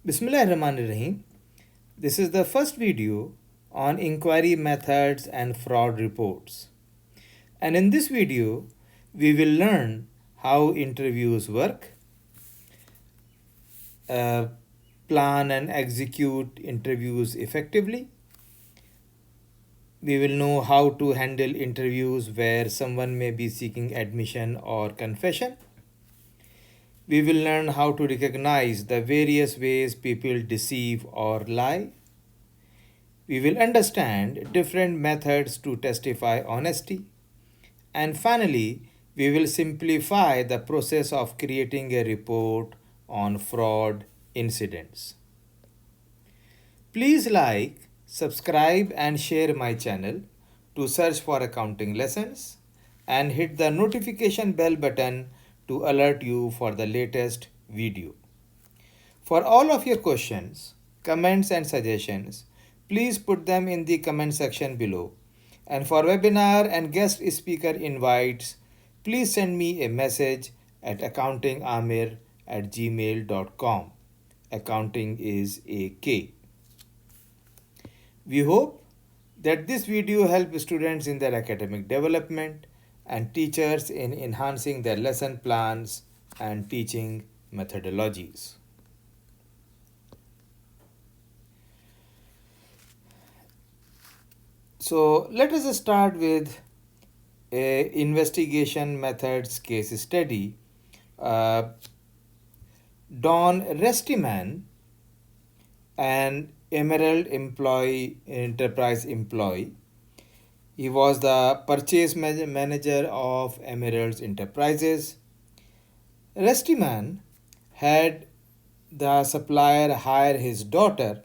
Bismillahirrahmanirrahim. This is the first video on inquiry methods and fraud reports. And in this video, we will learn how interviews work, uh, plan and execute interviews effectively. We will know how to handle interviews where someone may be seeking admission or confession. We will learn how to recognize the various ways people deceive or lie. We will understand different methods to testify honesty. And finally, we will simplify the process of creating a report on fraud incidents. Please like, subscribe, and share my channel to search for accounting lessons and hit the notification bell button to alert you for the latest video. For all of your questions, comments, and suggestions, please put them in the comment section below. And for webinar and guest speaker invites, please send me a message at accountingamir@gmail.com. Accounting is a K. We hope that this video helps students in their academic development and teachers in enhancing their lesson plans and teaching methodologies. So let us start with a investigation methods case study. Don Restiman, an Emerald Enterprise employee, he was the purchase manager of Emerald's Enterprises. Restiman had the supplier hire his daughter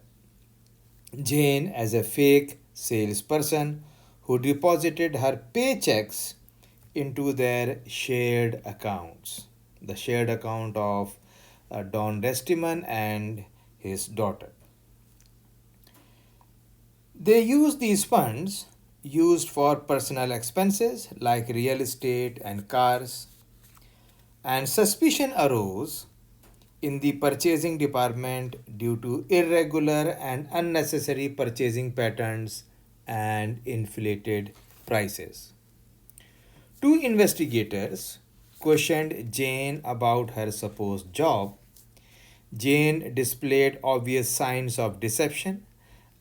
Jane as a fake salesperson who deposited her paychecks into their shared accounts, the shared account of Don Restiman and his daughter. They used these funds used for personal expenses like real estate and cars, and suspicion arose in the purchasing department due to irregular and unnecessary purchasing patterns and inflated prices. Two investigators questioned Jane about her supposed job. Jane displayed obvious signs of deception,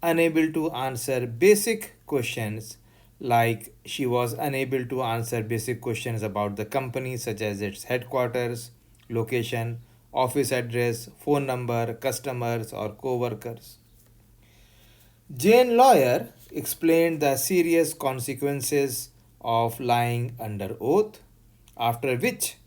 unable to answer basic questions like she was unable to answer basic questions about the company, such as its headquarters, location, office address, phone number, customers, or co workers. Jane Lawyer explained the serious consequences of lying under oath, after which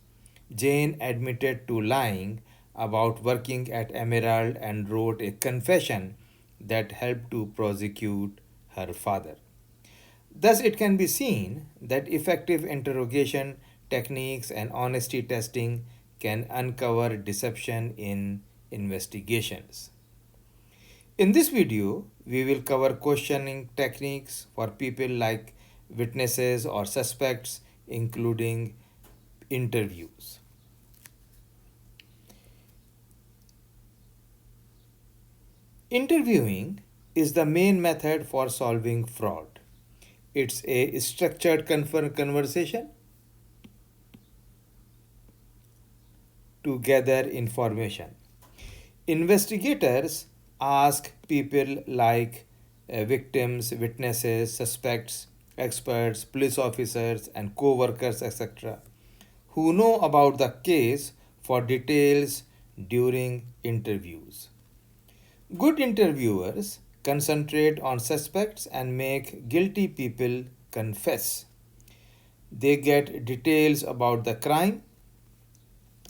Jane admitted to lying about working at Emerald and wrote a confession that helped to prosecute her father. Thus, it can be seen that effective interrogation techniques and honesty testing can uncover deception in investigations. In this video, we will cover questioning techniques for people like witnesses or suspects, including interviews. Interviewing is the main method for solving fraud. It's a structured conversation to gather information. Investigators ask people like victims, witnesses, suspects, experts, police officers, and co workers, etc., who know about the case for details during interviews. Good interviewers concentrate on suspects and make guilty people confess. They get details about the crime.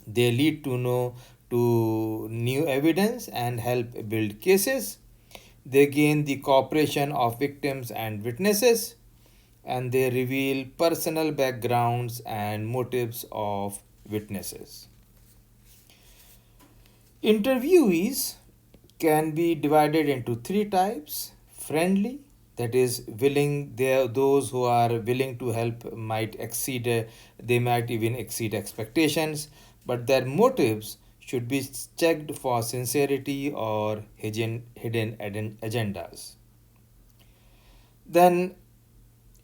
They lead to new evidence and help build cases. They gain the cooperation of victims and witnesses, and they reveal personal backgrounds and motives of witnesses. Interviewees can be divided into three types: friendly, that is willing, those who are willing to help might exceed they might even exceed expectations, but their motives should be checked for sincerity or hidden agendas. Then,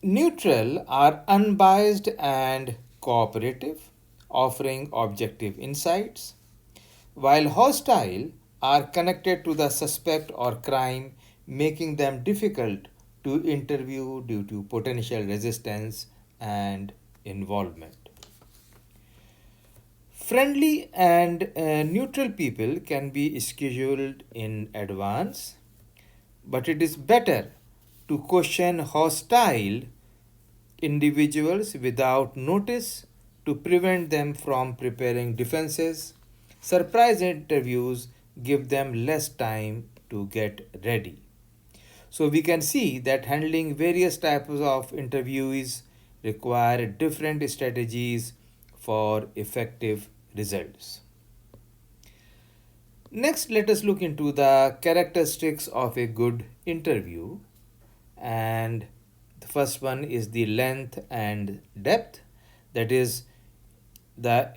neutral are unbiased and cooperative, offering objective insights, while hostile are connected to the suspect or crime, making them difficult to interview due to potential resistance and involvement. Friendly and neutral people can be scheduled in advance, but it is better to question hostile individuals without notice to prevent them from preparing defenses. Surprise interviews give them less time to get ready. So we can see that handling various types of interviewees require different strategies for effective results. Next, let us look into the characteristics of a good interview. And the first one is the length and depth. That is, the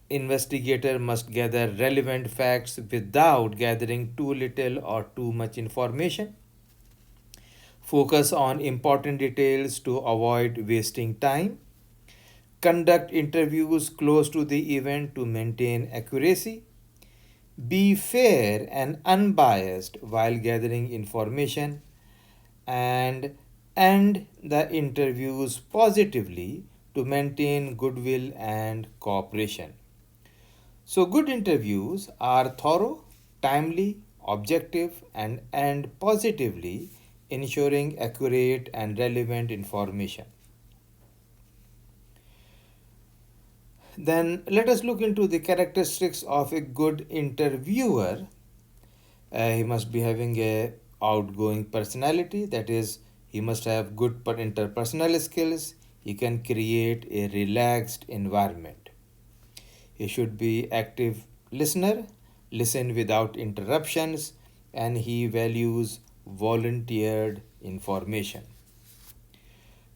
investigator must gather relevant facts without gathering too little or too much information. Focus on important details to avoid wasting time. Conduct interviews close to the event to maintain accuracy. Be fair and unbiased while gathering information, and end the interviews positively to maintain goodwill and cooperation. So, good interviews are thorough, timely, objective, and end positively, ensuring accurate and relevant information. Then, let us look into the characteristics of a good interviewer. He must be having a outgoing personality, that is, he must have good interpersonal skills. He can create a relaxed environment. He should be active listener, listen without interruptions, and he values volunteered information.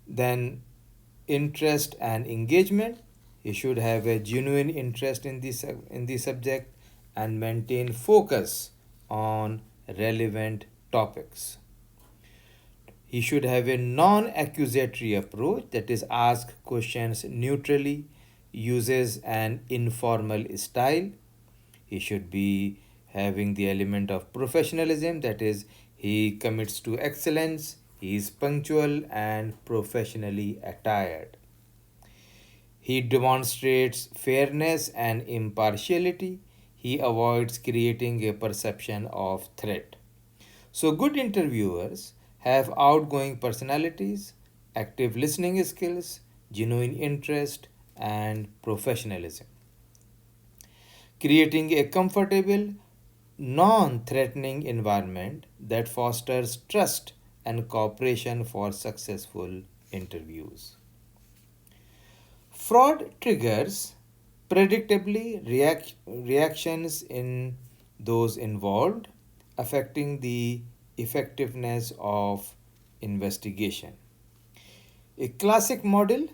Then, interest and engagement. He should have a genuine interest in the subject and maintain focus on relevant topics. He should have a non accusatory approach, that is, ask questions neutrally, uses an informal style. He should be having the element of professionalism, that is, he commits to excellence, he is punctual and professionally attired. He demonstrates fairness and impartiality. He avoids creating a perception of threat. So, good interviewers have outgoing personalities, active listening skills, genuine interest, and professionalism. Creating a comfortable, non threatening environment that fosters trust and cooperation for successful interviews. Fraud triggers predictably reactions in those involved, affecting the effectiveness of investigation. A classic model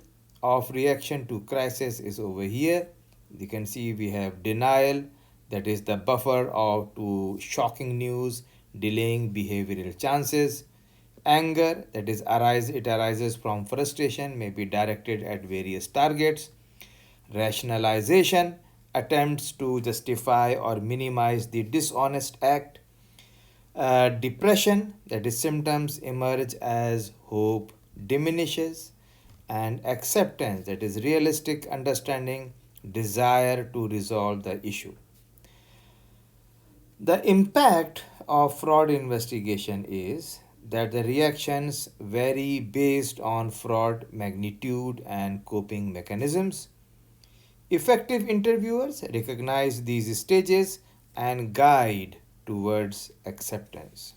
of reaction to crisis is over here. You can see we have denial, that is the buffer of to shocking news, delaying behavioral chances. Anger, that is it arises from frustration, may be directed at various targets. Rationalization, attempts to justify or minimize the dishonest act. Depression, that is symptoms emerge as hope diminishes. And acceptance, that is realistic understanding, desire to resolve the issue. The impact of fraud investigation is that the reactions vary based on fraud magnitude and coping mechanisms. Effective interviewers recognize these stages and guide towards acceptance.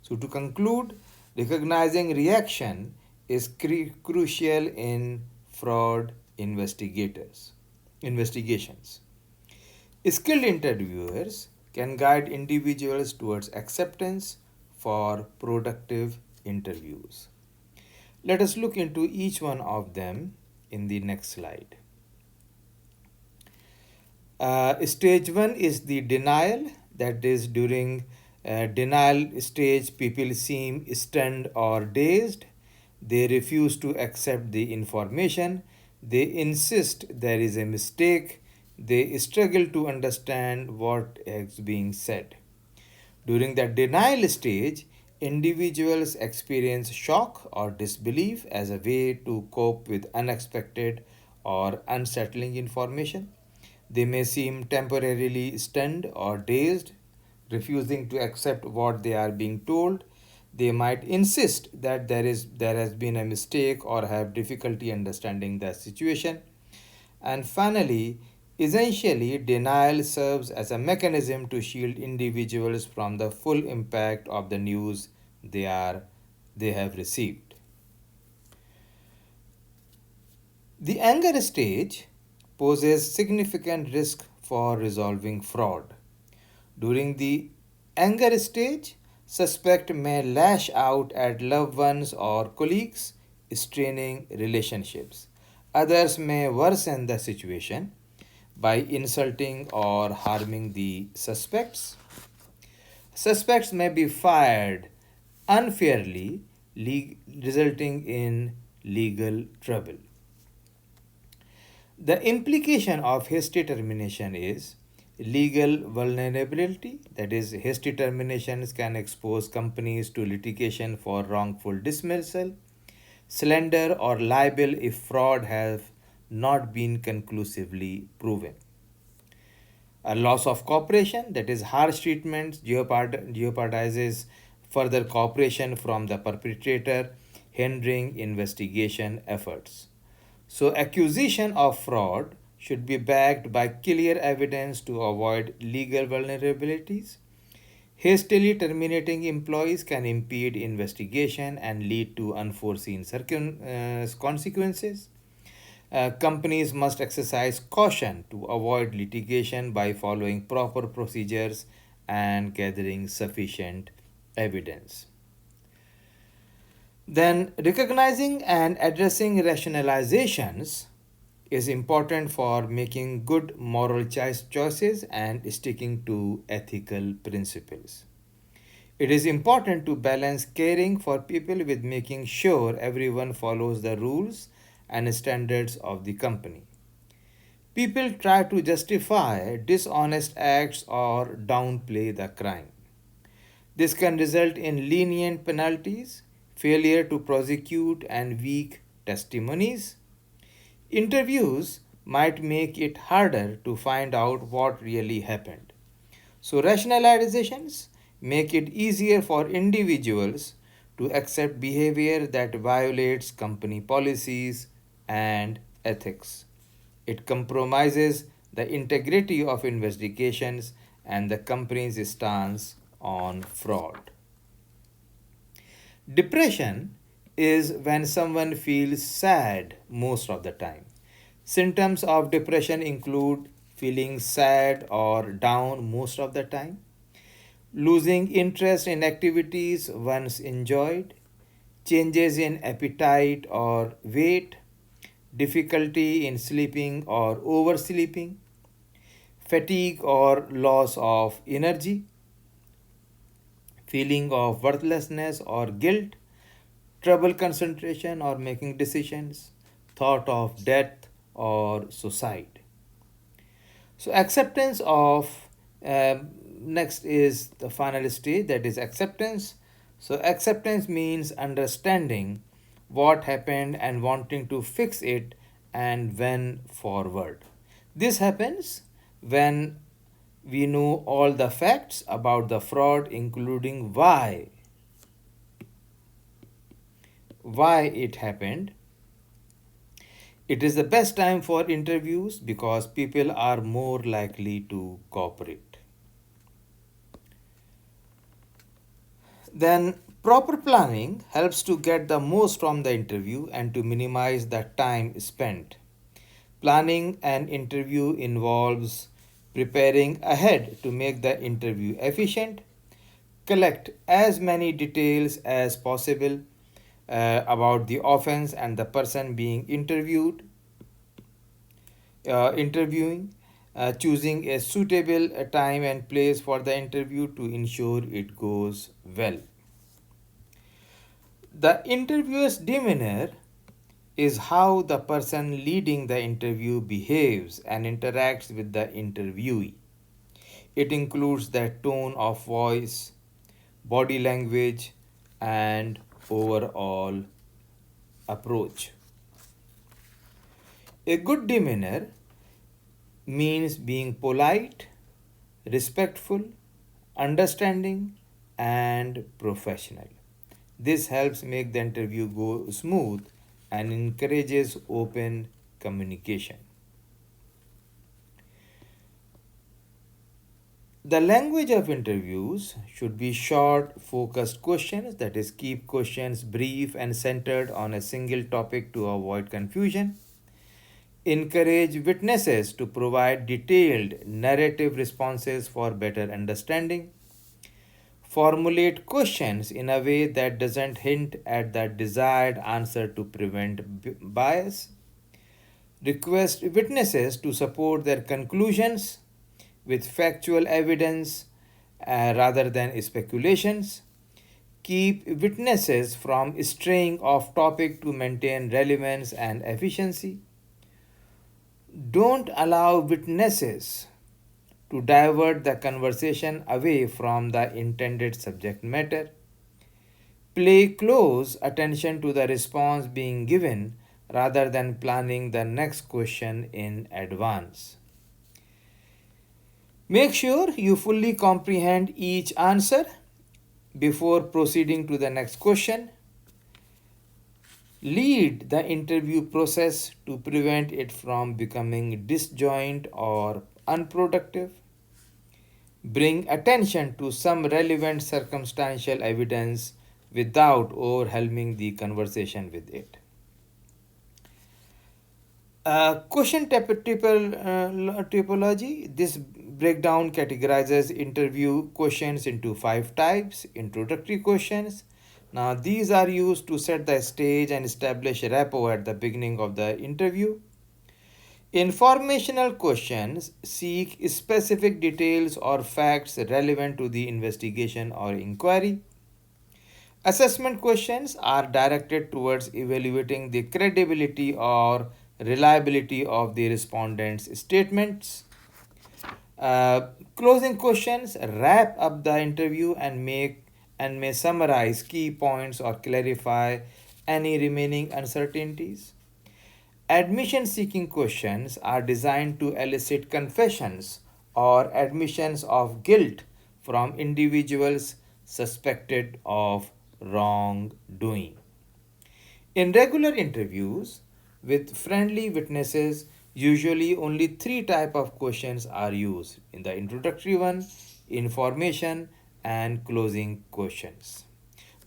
So, to conclude, recognizing reaction is crucial in fraud investigations. Skilled interviewers can guide individuals towards acceptance for productive interviews. Let us look into each one of them in the next slide. Stage one is the denial. That is, during denial stage, people seem stunned or dazed. They refuse to accept the information. They insist there is a mistake. They struggle to understand what is being said. During the denial stage, individuals experience shock or disbelief as a way to cope with unexpected or unsettling information. They may seem temporarily stunned or dazed, refusing to accept what they are being told. They might insist that there has been a mistake or have difficulty understanding the situation. And finally, essentially, denial serves as a mechanism to shield individuals from the full impact of the news they have received. The anger stage poses significant risk for resolving fraud. During the anger stage, suspect may lash out at loved ones or colleagues, straining relationships. Others may worsen the situation by insulting or harming the suspects. Suspects may be fired unfairly, resulting in legal trouble. The implication of hasty termination is legal vulnerability, that is, hasty terminations can expose companies to litigation for wrongful dismissal, slander, or libel if fraud has not been conclusively proven. A loss of cooperation, that is, harsh treatment, jeopardizes further cooperation from the perpetrator, hindering investigation efforts. So, accusation of fraud should be backed by clear evidence to avoid legal vulnerabilities. Hastily terminating employees can impede investigation and lead to unforeseen consequences. Companies must exercise caution to avoid litigation by following proper procedures and gathering sufficient evidence. Then, recognizing and addressing rationalizations is important for making good moral choices and sticking to ethical principles. It is important to balance caring for people with making sure everyone follows the rules and standards of the company. People try to justify dishonest acts or downplay the crime. This can result in lenient penalties, failure to prosecute, and weak testimonies. Interviews might make it harder to find out what really happened. So, rationalizations make it easier for individuals to accept behavior that violates company policies and ethics. It compromises the integrity of investigations and the company's stance on fraud. Depression is when someone feels sad most of the time. Symptoms of depression include feeling sad or down most of the time, losing interest in activities once enjoyed, changes in appetite or weight, difficulty in sleeping or oversleeping, fatigue or loss of energy, feeling of worthlessness or guilt, trouble concentration or making decisions, thought of death or suicide. So, acceptance of next is the final stage, that is acceptance. So, acceptance means understanding what happened and wanting to fix it and when forward. This happens when we know all the facts about the fraud, including why it happened. It is the best time for interviews because people are more likely to cooperate. Then, proper planning helps to get the most from the interview and to minimize the time spent. Planning an interview involves preparing ahead to make the interview efficient, collect as many details as possible about the offense and the person being interviewing, choosing a suitable time and place for the interview to ensure it goes well. The interviewer's demeanor is how the person leading the interview behaves and interacts with the interviewee. It includes the tone of voice, body language, and overall approach. A good demeanor means being polite, respectful, understanding, and professional. This helps make the interview go smooth and encourages open communication. The language of interviews should be short, focused questions, that is, keep questions brief and centered on a single topic to avoid confusion. Encourage witnesses to provide detailed narrative responses for better understanding. Formulate questions in a way that doesn't hint at the desired answer to prevent bias. Request witnesses to support their conclusions with factual evidence rather than speculations. Keep witnesses from straying off topic to maintain relevance and efficiency. Don't allow witnesses to divert the conversation away from the intended subject matter. Pay close attention to the response being given rather than planning the next question in advance. Make sure you fully comprehend each answer before proceeding to the next question. Lead the interview process to prevent it from becoming disjoint or unproductive. Bring attention to some relevant circumstantial evidence without overwhelming the conversation with it. Question typology. This breakdown categorizes interview questions into 5 types. Introductory questions. Now, these are used to set the stage and establish rapport at the beginning of the interview. Informational questions seek specific details or facts relevant to the investigation or inquiry. Assessment questions are directed towards evaluating the credibility or reliability of the respondent's statements. Closing questions wrap up the interview and may summarize key points or clarify any remaining uncertainties. Admission seeking questions are designed to elicit confessions or admissions of guilt from individuals suspected of wrongdoing. In regular interviews with friendly witnesses, usually only 3 types of questions are used: in the introductory one, information, and closing questions.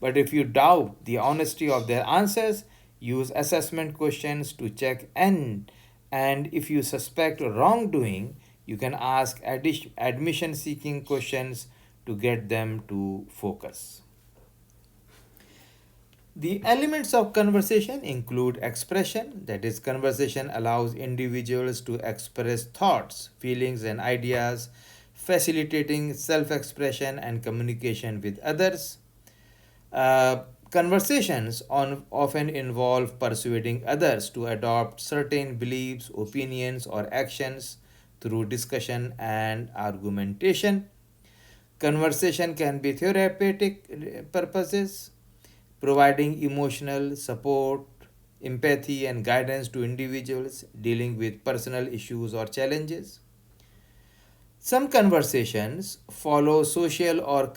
But if you doubt the honesty of their answers, use assessment questions to check and if you suspect wrongdoing, you can ask admission seeking questions to get them to focus. The elements of conversation include expression, that is, conversation allows individuals to express thoughts, feelings, and ideas, facilitating self expression and communication with others. Conversations often involve persuading others to adopt certain beliefs, opinions, or actions through discussion and argumentation. Conversation can be therapeutic purposes, providing emotional support, empathy, and guidance to individuals dealing with personal issues or challenges. Some conversations follow social or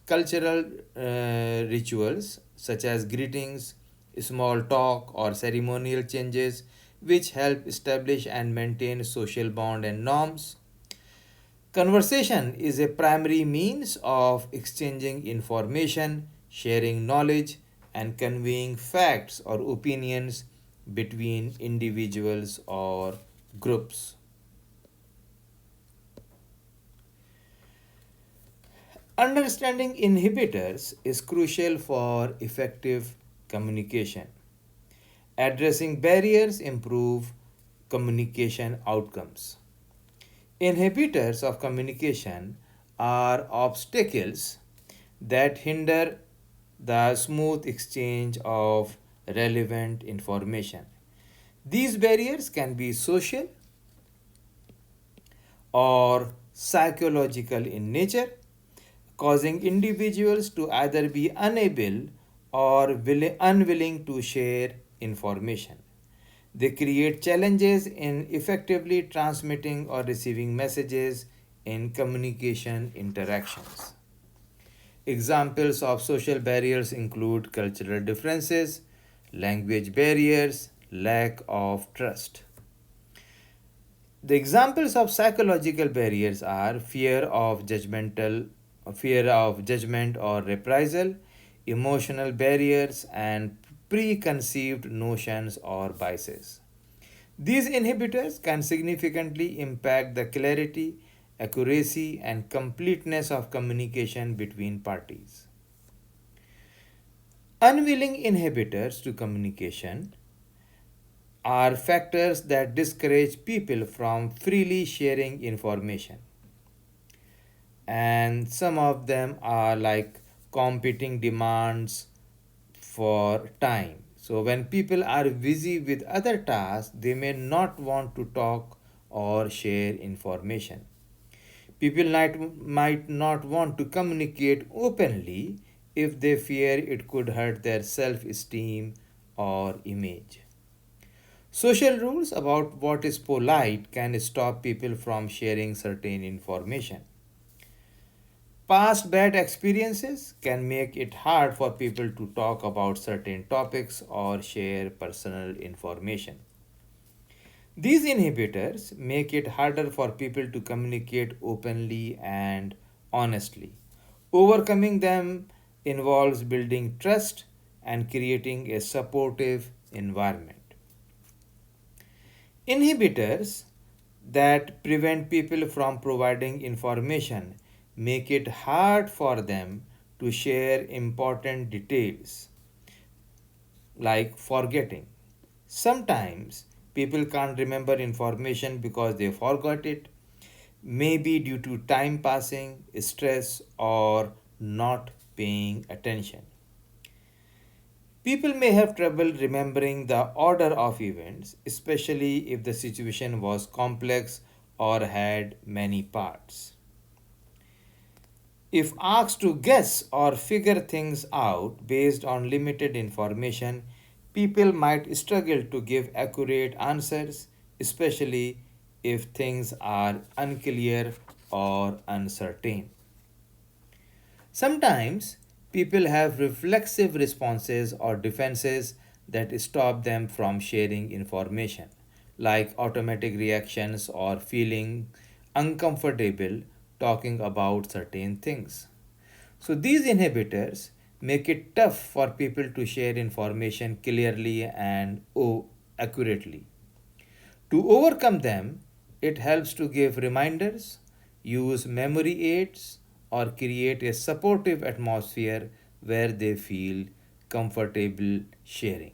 cultural rituals such as greetings, small talk, or ceremonial changes, which help establish and maintain social bond and norms. Conversation is a primary means of exchanging information, sharing knowledge, and conveying facts or opinions between individuals or groups. Understanding inhibitors is crucial for effective communication. Addressing barriers improve communication outcomes. Inhibitors of communication are obstacles that hinder the smooth exchange of relevant information. These barriers can be social or psychological in nature, causing individuals to either be unable or unwilling to share information. They create challenges in effectively transmitting or receiving messages in communication interactions. Examples of social barriers include cultural differences, language barriers, lack of trust. The examples of psychological barriers are fear of judgment or reprisal, emotional barriers, and preconceived notions or biases. These inhibitors can significantly impact the clarity, accuracy, and completeness of communication between parties. Unwilling inhibitors to communication are factors that discourage people from freely sharing information. And some of them are like competing demands for time. So, when people are busy with other tasks, they may not want to talk or share information. People might not want to communicate openly if they fear it could hurt their self esteem or image. Social rules about what is polite can stop people from sharing certain information. Past bad experiences can make it hard for people to talk about certain topics or share personal information. These inhibitors make it harder for people to communicate openly and honestly. Overcoming them involves building trust and creating a supportive environment. Inhibitors that prevent people from providing information make it hard for them to share important details, like forgetting. Sometimes people can't remember information because they forgot it, maybe due to time passing, stress, or not paying attention. People may have trouble remembering the order of events, especially if the situation was complex or had many parts. If asked to guess or figure things out based on limited information, people might struggle to give accurate answers, especially if things are unclear or uncertain. Sometimes people have reflexive responses or defenses that stop them from sharing information, like automatic reactions or feeling uncomfortable talking about certain things. So, these inhibitors make it tough for people to share information clearly and accurately. To overcome them, it helps to give reminders, use memory aids, or create a supportive atmosphere where they feel comfortable sharing.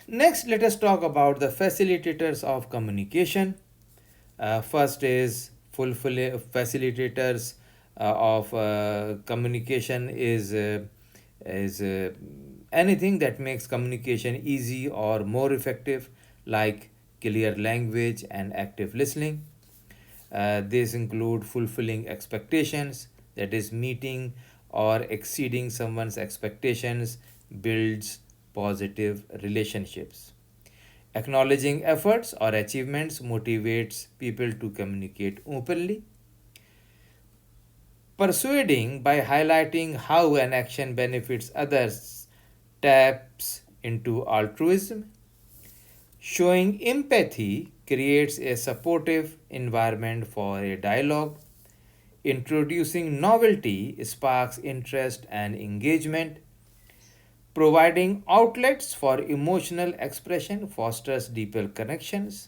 Next, let us talk about the facilitators of communication. First is facilitators of communication is anything that makes communication easy or more effective, like clear language and active listening. These include fulfilling expectations, that is, meeting or exceeding someone's expectations builds positive relationships. Acknowledging efforts or achievements motivates people to communicate openly. Persuading by highlighting how an action benefits others taps into altruism. Showing empathy creates a supportive environment for a dialogue. Introducing novelty sparks interest and engagement. Providing outlets for emotional expression fosters deeper connections.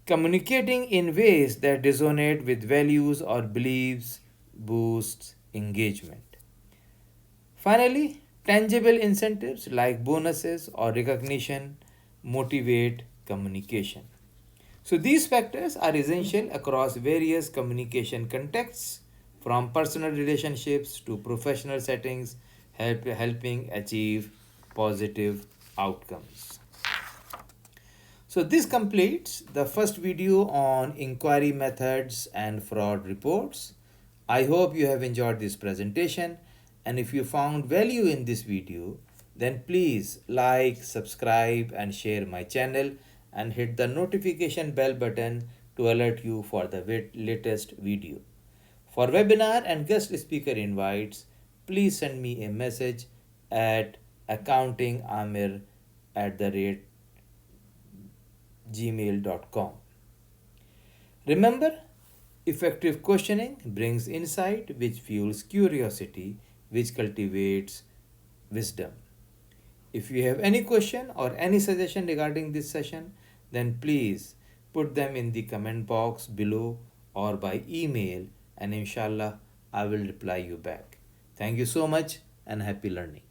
Communicating in ways that resonate with values or beliefs boosts engagement. Finally, tangible incentives like bonuses or recognition motivate communication. So these factors are essential across various communication contexts, from personal relationships to professional settings, helping achieve positive outcomes. So this completes the first video on inquiry methods and fraud reports. I hope you have enjoyed this presentation, and if you found value in this video, then please like, subscribe and share my channel and hit the notification bell button to alert you for the latest video. For webinar and guest speaker invites, please send me a message at accountingamir at the rate gmail.com. Remember, effective questioning brings insight, which fuels curiosity, which cultivates wisdom. If you have any question or any suggestion regarding this session, then please put them in the comment box below or by email, and inshallah I will reply you back. Thank you so much and happy learning.